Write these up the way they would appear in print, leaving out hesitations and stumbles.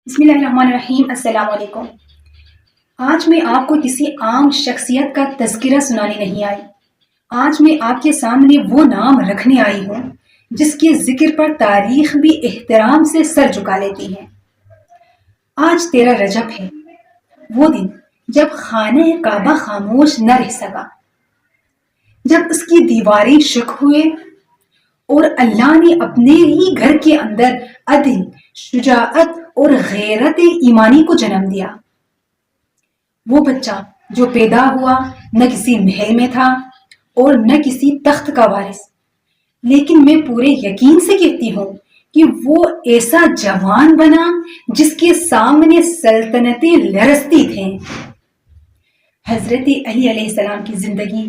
بسم اللہ الرحمن الرحیم۔ السلام علیکم۔ آج میں آپ کو کسی عام شخصیت کا تذکرہ سنانے نہیں آئی۔ آج میں آپ کے سامنے وہ نام رکھنے آئی ہوں جس کے ذکر پر تاریخ بھی احترام سے سر جھکا لیتی ہے۔ آج 13 رجب ہے، وہ دن جب خانہ کعبہ خاموش نہ رہ سکا، جب اس کی دیواریں شک ہوئے اور اللہ نے اپنے ہی گھر کے اندر عدل، شجاعت اور غیرت ایمانی کو جنم دیا۔ وہ بچہ جو پیدا ہوا نہ کسی محل میں تھا اور نہ کسی تخت کا وارث، لیکن میں پورے یقین سے کہتی ہوں کہ وہ ایسا جوان بنا جس کے سامنے سلطنتیں لرزتی تھیں۔ حضرت علی علیہ السلام کی زندگی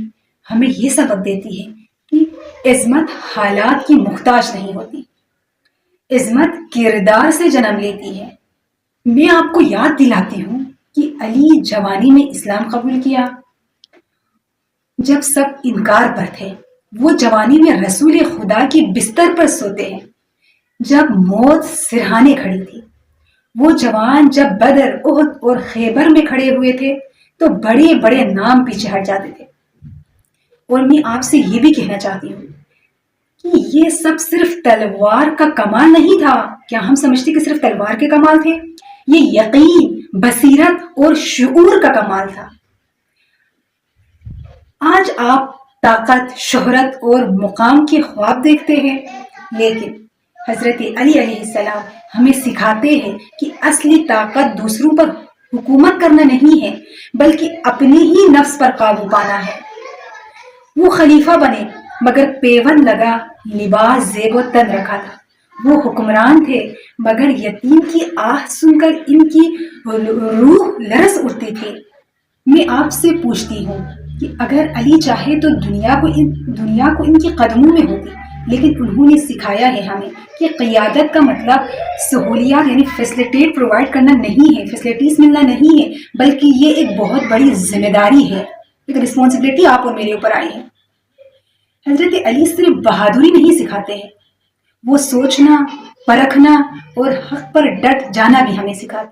ہمیں یہ سبق دیتی ہے کہ عظمت حالات کی محتاج نہیں ہوتی، عظمت کردار سے جنم لیتی ہے۔ میں آپ کو یاد دلاتی ہوں کہ علی جوانی میں اسلام قبول کیا جب سب انکار پر تھے۔ وہ جوانی میں رسول خدا کی بستر پر سوتے ہیں جب موت سرہانے کھڑی تھی۔ وہ جوان جب بدر، احد اور خیبر میں کھڑے ہوئے تھے تو بڑے بڑے نام پیچھے ہٹ جاتے تھے۔ اور میں آپ سے یہ بھی کہنا چاہتی ہوں کہ یہ سب صرف تلوار کا کمال نہیں تھا۔ کیا ہم سمجھتے کہ صرف تلوار کے کمال تھے؟ یہ یقین، بصیرت اور شعور کا کمال تھا۔ آج آپ طاقت، شہرت اور مقام کے خواب دیکھتے ہیں، لیکن حضرت علی علیہ السلام ہمیں سکھاتے ہیں کہ اصلی طاقت دوسروں پر حکومت کرنا نہیں ہے بلکہ اپنے ہی نفس پر قابو پانا ہے۔ وہ خلیفہ بنے مگر پیون لگا لباس زیب و تن رکھا تھا۔ وہ حکمران تھے مگر یتیم کی آہ سن کر ان کی روح لرز اٹھتی تھی۔ میں آپ سے پوچھتی ہوں کہ اگر علی چاہے تو دنیا کو ان کے قدموں میں ہوتی، لیکن انہوں نے سکھایا ہے ہمیں کہ قیادت کا مطلب سہولیات یعنی فیسلٹیٹ پرووائڈ کرنا نہیں ہے، فیسلٹیز ملنا نہیں ہے، بلکہ یہ ایک بہت بڑی ذمہ داری ہے، ایک رسپانسبلٹی آپ اور میرے اوپر آئی ہے۔ حضرت علی صرف بہادری نہیں سکھاتے ہیں، وہ سوچنا، پرکھنا اور حق پر ڈٹ جانا بھی ہمیں سکھاتے ہیں۔